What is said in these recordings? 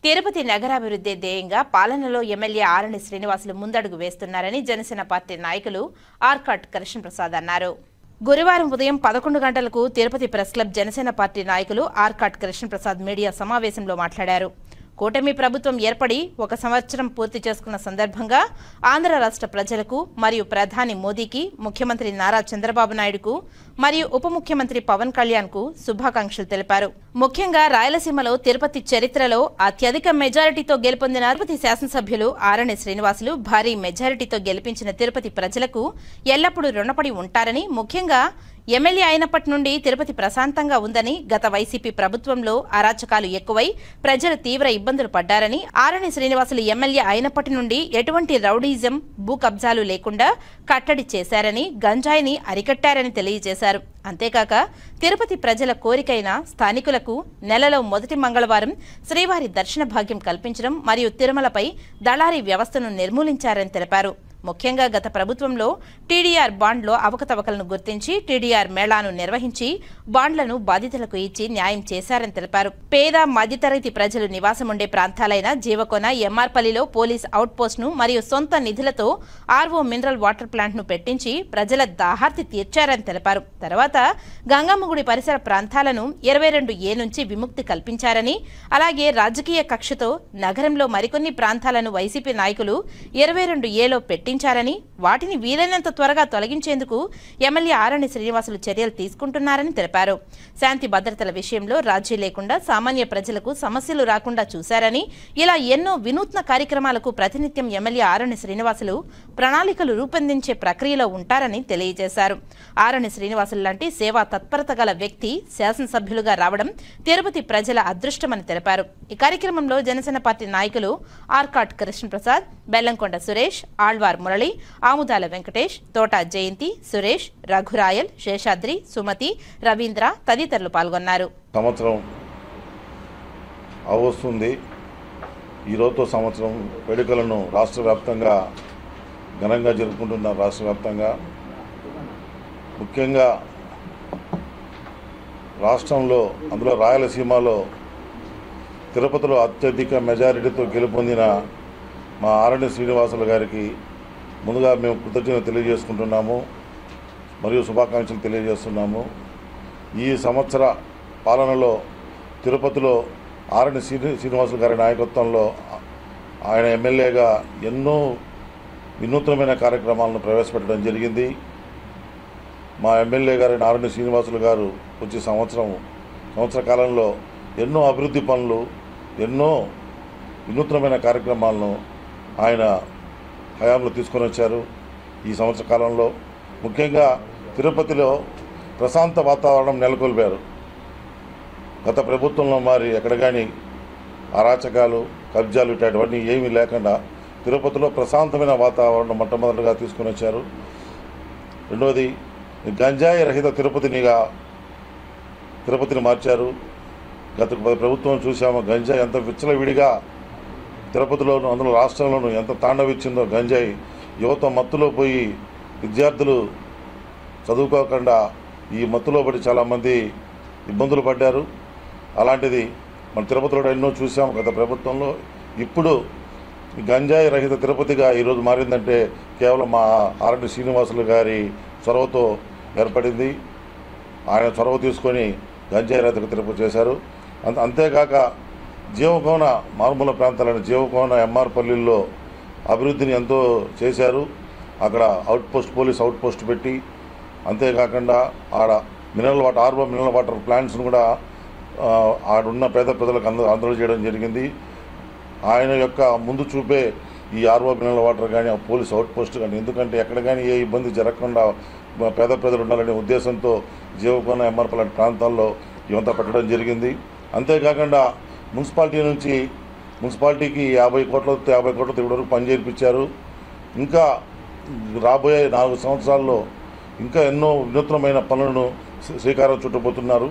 తిరుపతి నగరాభివృద్ధి ధ్యేయంగా పాలనలో ఎమ్మెల్యే ఆరణి శ్రీనివాసులు ముందడుగు వేస్తున్నారని జనసేన పార్టీ నాయకులు ఆర్కాట్ కృష్ణప్రసాద్ అన్నారు. గురువారం ఉదయం 11 గంటలకు Tirupati press club Janasena party నాయకులు ఆర్కాట్ కృష్ణప్రసాద్ మీడియా సమావేశంలో మాట్లాడారు. కూటమి ప్రభుత్వం ఏర్పడి 1 సంవత్సరం పూర్తి చేసుకున్న సందర్భంగా ఆంధ్ర రాష్ట్ర ప్రజలకు మరియు ప్రధాని మోదీకి, ముఖ్యమంత్రి నారా చంద్రబాబు నాయుడుకు మరియు ఉప ముఖ్యమంత్రి పవన్ కళ్యాణ్కు శుభాకాంక్షలు తెలిపారు. ముఖ్యంగా రాయలసీమలో తిరుపతి చరిత్రలో అత్యధిక మెజారిటీతో గెలుపొందిన తిరుపతి శాసనసభ్యులు ఆరణి శ్రీనివాసులు భారీ మెజారిటీతో గెలిపించిన తిరుపతి ప్రజలకు ఎల్లప్పుడూ రుణపడి ఉంటారని, ముఖ్యంగా ఎమ్మెల్యే అయినప్పటి నుండి తిరుపతి ప్రశాంతంగా ఉందని, గత వైసీపీ ప్రభుత్వంలో అరాచకాలు ఎక్కువై ప్రజలు తీవ్ర ఇబ్బందులు పడ్డారని, ఆరణి శ్రీనివాసులు ఎమ్మెల్యే అయినప్పటి నుండి ఎటువంటి రౌడీజం, భూ కబ్జాలు లేకుండా కట్టడి చేశారని, గంజాయిని అరికట్టారని తెలియజేశారు. అంతేకాక తిరుపతి ప్రజల కోరికైన స్థానికులకు నెలలో మొదటి మంగళవారం శ్రీవారి దర్శన భాగ్యం కల్పించడం మరియు తిరుమలపై దళారీ వ్యవస్థను నిర్మూలించారని తెలిపారు. ముఖ్యంగా గత ప్రభుత్వంలో టీడీఆర్ బాండ్లో అవకతవకలను గుర్తించి టీడీఆర్ మేళాను నిర్వహించి బాండ్లను బాధితులకు ఇచ్చి న్యాయం చేశారని తెలిపారు. పేద మధ్యతరగతి ప్రజలు నివాసముండే ప్రాంతాలైన జీవకొన, ఎంఆర్పల్లిలో పోలీస్ అవుట్పోస్ట్ను మరియు సొంత నిధులతో ఆర్వో మినరల్ వాటర్ ప్లాంట్ను పెట్టించి ప్రజల దాహార్తి తీర్చారని తెలిపారు. తర్వాత గంగమ్మగుడి పరిసర ప్రాంతాలను 22A నుంచి విముక్తి కల్పించారని, అలాగే రాజకీయ కక్షతో నగరంలో మరికొన్ని ప్రాంతాలను వైసీపీ నాయకులు 22Aలో పెట్టించారని, వాటిని వీలైనంత త్వరగా తొలగించేందుకు ఎమ్మెల్యే ఆరణి శ్రీనివాసులు చర్యలు తీసుకుంటున్నారని తెలిపారు. శాంతి భద్రతల విషయంలో రాజీ లేకుండా సామాన్య ప్రజలకు సమస్యలు రాకుండా చూశారని, ఇలా ఎన్నో వినూత్న కార్యక్రమాలకు ప్రతినిత్యం ఎమ్మెల్యే ఆరణి శ్రీనివాసులు ప్రణాళికలు రూపొందించే ప్రక్రియలో ఉంటారని తెలియజేశారు. ఆరణి శ్రీనివాసులు లాంటి సేవా తత్పరత గల వ్యక్తి శాసనసభ్యులుగా రావడం తిరుపతి ప్రజల అదృష్టమని తెలిపారు. ఈ కార్యక్రమంలో జనసేన పార్టీ నాయకులు ఆర్కాట్ కృష్ణప్రసాద్, బెల్లంకొండ సురేష్, ఆళ్వార్ మురళి, ఆముదాల వెంకటేష్, తోట జయంతి, సురేష్, రఘురాయల్, శేషాద్రి, సుమతి, రవీంద్ర తదితరులు పాల్గొన్నారు. సంవత్సరం అవస్తుంది. ఈరోజుతో సంవత్సరం వేడుకలను రాష్ట్ర వ్యాప్తంగా ఘనంగా జరుపుకుంటున్నారు. రాష్ట్ర వ్యాప్తంగా ముఖ్యంగా రాష్ట్రంలో, అందులో రాయలసీమలో తిరుపతిలో అత్యధిక మెజారిటీతో గెలుపొందిన మా ఆరణి శ్రీనివాసులు గారికి ముందుగా మేము కృతజ్ఞతలు తెలియజేసుకుంటున్నాము మరియు శుభాకాంక్షలు తెలియజేస్తున్నాము. ఈ సంవత్సర పాలనలో తిరుపతిలో ఆరణి శ్రీనివాసులు గారి నాయకత్వంలో ఆయన ఎమ్మెల్యేగా ఎన్నో వినూత్నమైన కార్యక్రమాలను ప్రవేశపెట్టడం జరిగింది. మా ఎమ్మెల్యే గారైన ఆరణి శ్రీనివాసులు గారు వచ్చే సంవత్సర కాలంలో ఎన్నో అభివృద్ధి పనులు, ఎన్నో వినూత్నమైన కార్యక్రమాలను ఆయన హయాంలో తీసుకొని వచ్చారు. ఈ సంవత్సర కాలంలో ముఖ్యంగా తిరుపతిలో ప్రశాంత వాతావరణం నెలకొల్పారు. గత ప్రభుత్వంలో మరి ఎక్కడ కానీ అరాచకాలు, కబ్జాలు ఇట్లాంటివన్నీ ఏమీ లేకుండా తిరుపతిలో ప్రశాంతమైన వాతావరణం మొట్టమొదటిగా తీసుకొని వచ్చారు. రెండవది, గంజాయి రహిత తిరుపతిని మార్చారు. గత ప్రభుత్వం చూసాము గంజాయి ఎంత విచ్చలవిడిగా తిరుపతిలోను, అందులో రాష్ట్రంలోనూ ఎంత తాండవిచ్చిందో గంజాయి. యువత మత్తులో పోయి విద్యార్థులు చదువుకోకుండా ఈ మత్తులో పడి చాలామంది ఇబ్బందులు పడ్డారు. అలాంటిది మన తిరుపతిలో ఎన్నో చూసాము గత ప్రభుత్వంలో. ఇప్పుడు గంజాయి రహిత తిరుపతిగా ఈరోజు మారిందంటే కేవలం మా ఆరణి శ్రీనివాసులు గారి చొరవతో ఏర్పడింది. ఆయన చొరవ తీసుకొని గంజాయి రహిత తిరుపతి చేశారు. అంతేకాక జీవకోన, మారుమూల ప్రాంతాలైన జీవకోన, ఎంఆర్పల్లిలో అభివృద్ధిని ఎంతో చేశారు. అక్కడ పోలీస్ అవుట్ పోస్ట్ పెట్టి, అంతేకాకుండా ఆడ ఆర్వో మినరల్ వాటర్ ప్లాంట్స్ను కూడా ఆడున్న పేద ప్రజలకు అందజేయడం జరిగింది. ఆయన యొక్క ముందు చూపే ఈ ఆర్వో మినరల్ వాటర్ కానీ, పోలీస్ అవుట్ పోస్ట్ కానీ, ఎందుకంటే ఎక్కడ కానీ ఏ ఇబ్బంది జరగకుండా పేద ప్రజలు ఉండాలనే ఉద్దేశంతో జీవకోన, ఎంఆర్పల్లి లాంటి ప్రాంతాల్లో ఇవంతా పెట్టడం జరిగింది. అంతేకాకుండా మున్సిపాలిటీకి 50 కోట్లతో ఇప్పటివరకు పని చేయించారు. ఇంకా రాబోయే 4 సంవత్సరాల్లో ఇంకా ఎన్నో వినూత్నమైన పనులను శ్రీకారం చుట్టబోతున్నారు.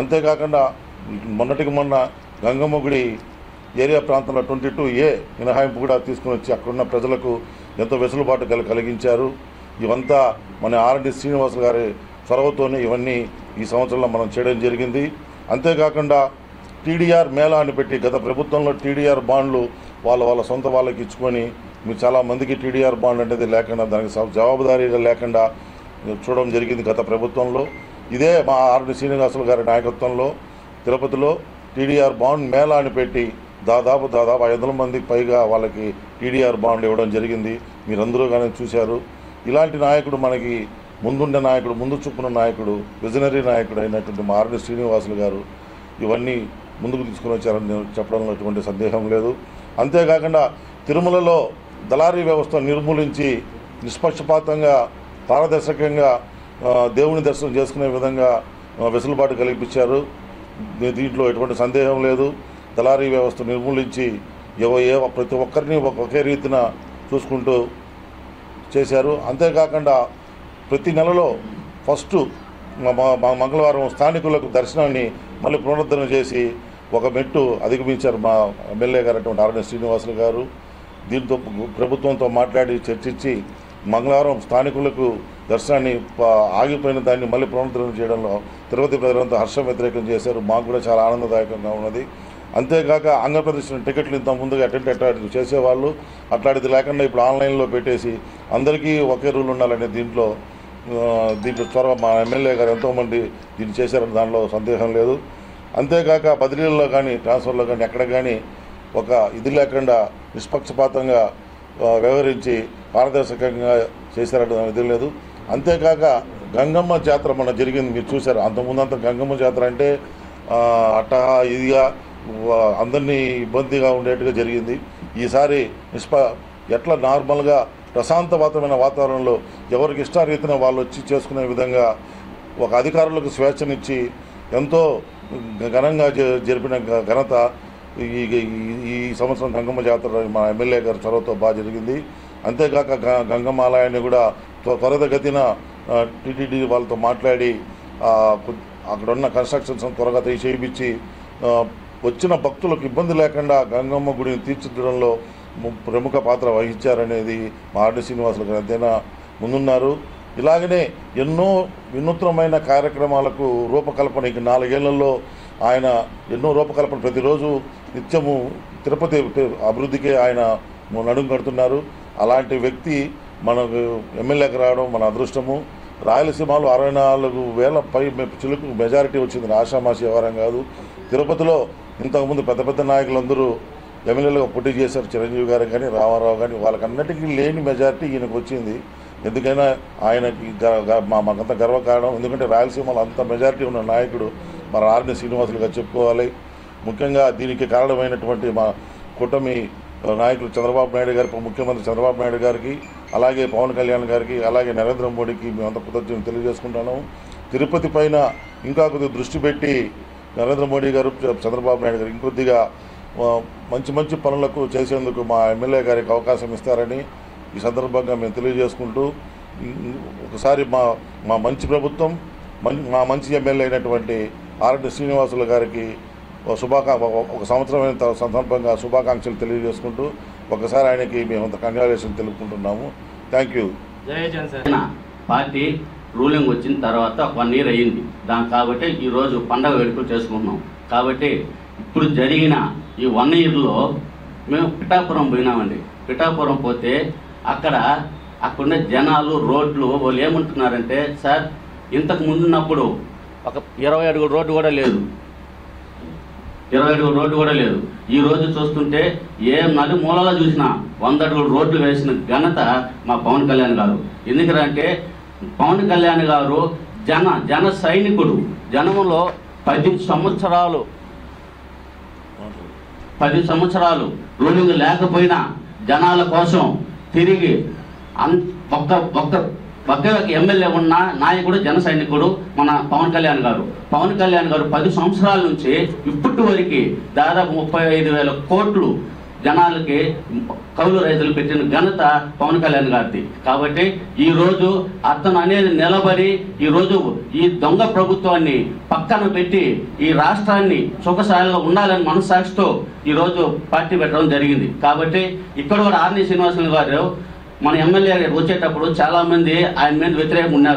అంతేకాకుండా మొన్న గంగమ్మగుడి ఏరియా ప్రాంతంలో 22A మినహాయింపు కూడా తీసుకుని వచ్చి అక్కడున్న ప్రజలకు ఎంతో వెసులుబాటు కలిగించారు. ఇవంతా మన ఆరణి శ్రీనివాసులు గారి చొరవతోనే ఇవన్నీ ఈ సంవత్సరంలో మనం చేయడం జరిగింది. అంతేకాకుండా టీడీఆర్ మేళా అని పెట్టి గత ప్రభుత్వంలో టీడీఆర్ బాండ్లు వాళ్ళ సొంత వాళ్ళకి ఇచ్చుకొని మీరు చాలామందికి టీడీఆర్ బాండ్ అనేది లేకుండా దానికి జవాబుదారీగా లేకుండా చూడడం జరిగింది గత ప్రభుత్వంలో. ఇదే మా ఆర్డి శ్రీనివాసులు గారి నాయకత్వంలో తిరుపతిలో టీడీఆర్ బాండ్ మేళా అని పెట్టి దాదాపు 500 మందికి పైగా వాళ్ళకి టీడీఆర్ బాండ్ ఇవ్వడం జరిగింది. మీరందరూ కానీ చూశారు. ఇలాంటి నాయకుడు మనకి ముందుండే నాయకుడు, ముందు చూపున్న నాయకుడు, విజనరీ నాయకుడు అయినటువంటి మా ఆర్డి శ్రీనివాసులు గారు ఇవన్నీ ముందుకు తీసుకుని వచ్చారని చెప్పడంలో ఎటువంటి సందేహం లేదు. అంతేకాకుండా తిరుమలలో దళారీ వ్యవస్థ నిర్మూలించి నిష్పక్షపాతంగా పారదర్శకంగా దేవుని దర్శనం చేసుకునే విధంగా వెసులుబాటు కల్పించారు. దీంట్లో ఎటువంటి సందేహం లేదు. దళారీ వ్యవస్థ నిర్మూలించి ప్రతి ఒక్కరిని ఒకే రీతిన చూసుకుంటూ చేశారు. అంతేకాకుండా ప్రతి నెలలో ఫస్ట్ మంగళవారం స్థానికులకు దర్శనాన్ని మళ్ళీ పునరుద్ధరణ చేసి ఒక మెట్టు అధిగమించారు మా ఎమ్మెల్యే గారు అటువంటి ఆర్ఎన్ శ్రీనివాసులు గారు. దీంతో ప్రభుత్వంతో మాట్లాడి చర్చించి మంగళవారం స్థానికులకు దర్శనాన్ని ఆగిపోయిన దాన్ని మళ్ళీ పునరుద్ధరణ చేయడంలో తిరుపతి ప్రజలంతా హర్షం వ్యతిరేకం చేశారు. మాకు కూడా చాలా ఆనందదాయకంగా ఉన్నది. అంతేకాక అంగప్రదర్శన టికెట్లు ఇంత ముందుగా అటెండ్ చేసేవాళ్ళు అట్లాంటిది లేకుండా ఇప్పుడు ఆన్లైన్లో పెట్టేసి అందరికీ ఒకే రూల్ ఉండాలనే దీంట్లో త్వరగా మా ఎమ్మెల్యే గారు ఎంతోమంది దీన్ని చేశారని దానిలో సందేహం లేదు. అంతేకాక బదిలీల్లో కానీ ట్రాన్స్ఫర్లో కానీ ఎక్కడ కానీ ఒక ఇది లేకుండా నిష్పక్షపాతంగా వ్యవహరించి పారదర్శకంగా చేశారని ఇది లేదు. అంతేకాక గంగమ్మ జాతర మన జరిగింది, మీరు చూశారు. అంతకుముందంతా గంగమ్మ జాతర అంటే ఇదిగా అందరినీ ఇబ్బందిగా ఉండేట్టుగా జరిగింది. ఈసారి ఎట్లా నార్మల్గా ప్రశాంతవంతమైన వాతావరణంలో ఎవరికి ఇష్టారీతిన వాళ్ళు వచ్చి చేసుకునే విధంగా ఒక అధికారులకు స్వేచ్ఛనిచ్చి ఎంతో ఘనంగా జరిపిన ఘనత ఈ సంవత్సరం గంగమ్మ జాతర మా ఎమ్మెల్యే గారు చొరవతో బాగా జరిగింది. అంతేకాక గంగమ్మ ఆలయాన్ని కూడా త్వరితగతిన టీటీడీ వాళ్ళతో మాట్లాడి అక్కడ ఉన్న కన్స్ట్రక్షన్స్ త్వరగా చేయించి వచ్చిన భక్తులకు ఇబ్బంది లేకుండా గంగమ్మ గుడిని తీర్చిదిద్దడంలో ప్రముఖ పాత్ర వహించారనేది మా ఆర్డి శ్రీనివాసులు గారు అంతేనా ముందున్నారు. ఇలాగనే ఎన్నో వినూత్నమైన కార్యక్రమాలకు రూపకల్పన 4 ఏళ్లలో ఆయన ఎన్నో రూపకల్పన ప్రతిరోజు నిత్యము తిరుపతి అభివృద్ధికి ఆయన నడుం కడుతున్నారు. అలాంటి వ్యక్తి మనకు ఎమ్మెల్యేకి రావడం మన అదృష్టము. రాయలసీమలో 64,000 పై చిలుకు మెజారిటీ వచ్చింది, ఆషామాషి వ్యవహారం కాదు. తిరుపతిలో ఇంతకుముందు పెద్ద పెద్ద నాయకులందరూ ఎమ్మెల్యేలుగా పోటీ చేశారు, చిరంజీవి గారు కానీ రామారావు కానీ, వాళ్ళకన్నిటికీ లేని మెజారిటీ ఈయనకు వచ్చింది. ఎందుకైనా ఆయనకి మాకంత గర్వకారణం. ఎందుకంటే రాయలసీమలో అంత మెజారిటీ ఉన్న నాయకుడు మన ఆర్ఎన్ శ్రీనివాసులు గారు చెప్పుకోవాలి. ముఖ్యంగా దీనికి కారణమైనటువంటి మా కూటమి నాయకులు చంద్రబాబు నాయుడు గారి, ముఖ్యమంత్రి చంద్రబాబు నాయుడు గారికి, అలాగే పవన్ కళ్యాణ్ గారికి, అలాగే నరేంద్ర మోడీకి మేమంతా కృతజ్ఞతలు తెలియజేసుకుంటున్నాము. తిరుపతి పైన ఇంకా కొద్దిగా దృష్టి పెట్టి నరేంద్ర మోడీ గారు, చంద్రబాబు నాయుడు గారు ఇంకొద్దిగా మంచి పనులకు చేసేందుకు మా ఎమ్మెల్యే గారికి అవకాశం ఇస్తారని ఈ సందర్భంగా మేము తెలియజేసుకుంటూ ఒకసారి మా మంచి ప్రభుత్వం, మా మంచి ఎమ్మెల్యే అయినటువంటి ఆర్ఎన్ శ్రీనివాసులు గారికి ఒక సంవత్సరమైన సందర్భంగా శుభాకాంక్షలు తెలియజేసుకుంటూ ఒకసారి ఆయనకి మేము కంగ్రాచులేషన్ తెలుపుకుంటున్నాము. Thank you. జై జనసేన పార్టీ రూలింగ్ వచ్చిన తర్వాత 1 year అయ్యింది కాబట్టి ఈరోజు పండగ వేడుకలు చేసుకుంటున్నాం. కాబట్టి ఇప్పుడు జరిగిన ఈ 1 yearలో మేము పిఠాపురం పోయినామండి. పిఠాపురం పోతే అక్కడున్న జనాలు, రోడ్లు వాళ్ళు ఏమంటున్నారంటే, సార్ ఇంతకు ముందున్నప్పుడు ఒక 20 అడుగుల రోడ్డు కూడా లేదు, 20 అడుగుల రోడ్డు కూడా లేదు. ఈ రోజు చూస్తుంటే ఏ నలుమూలలో చూసినా 100 అడుగుల రోడ్లు వేసిన ఘనత మా పవన్ కళ్యాణ్ గారు. ఎందుకంటే పవన్ కళ్యాణ్ గారు జన సైనికుడు. జనంలో 10 సంవత్సరాలు రూలింగ్ లేకపోయినా జనాల కోసం తిరిగి ఒక్క ఎమ్మెల్యే ఉన్న నాయకుడు, జన సైనికుడు మన పవన్ కళ్యాణ్ గారు. పవన్ కళ్యాణ్ గారు 10 సంవత్సరాల నుంచి ఇప్పటి వరకు దాదాపు 35,000 కోట్లు జనాలకి కౌలు రైతులు పెట్టిన ఘనత పవన్ కళ్యాణ్ గారిది. కాబట్టి ఈరోజు అతను అనేది నిలబడి ఈరోజు ఈ దొంగ ప్రభుత్వాన్ని పక్కన పెట్టి ఈ రాష్ట్రాన్ని సుఖశాలిగా ఉండాలని మనస్సాక్షితో ఈరోజు పార్టీ పెట్టడం జరిగింది. కాబట్టి ఇక్కడ కూడా ఆర్ఎన్ శ్రీనివాసులు గారు మన ఎమ్మెల్యే వచ్చేటప్పుడు చాలామంది ఆయన మీద వ్యతిరేకంగా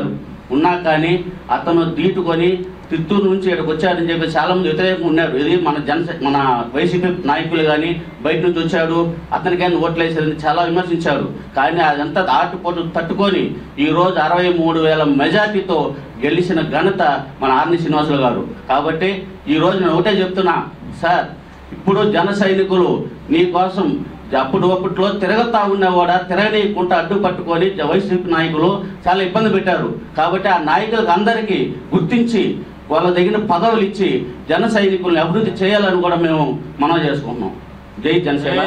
ఉన్నా కానీ అతను దీటుకొని చిత్తూరు నుంచి ఇక్కడికి వచ్చాడని చెప్పి చాలా మంది వ్యతిరేకంగా ఉన్నారు. ఇది మన వైసీపీ నాయకులు కానీ బయట నుంచి వచ్చాడు అతనికైనా ఓట్లేసారని చాలా విమర్శించారు. కానీ అదంతా ఆటుపోటు తట్టుకొని ఈరోజు 63,000 మెజార్టీతో గెలిచిన ఘనత మన ఆర్ని శ్రీనివాసులు గారు. కాబట్టి ఈరోజు నేను ఒకటే చెప్తున్నా సార్, ఇప్పుడు జన సైనికులు నీ కోసం అప్పట్లో తిరగతా ఉన్నవాడా తిరగనీయకుండా అడ్డు పట్టుకొని వైసీపీ నాయకులు చాలా ఇబ్బంది పెట్టారు. కాబట్టి ఆ నాయకులకు అందరికీ గుర్తించి వాళ్ళ దగ్గర పదవులు ఇచ్చి జన సైనికుల్ని అభివృద్ధి చేయాలని కూడా మేము మనవి చేసుకుంటున్నాం. జై జనసేన.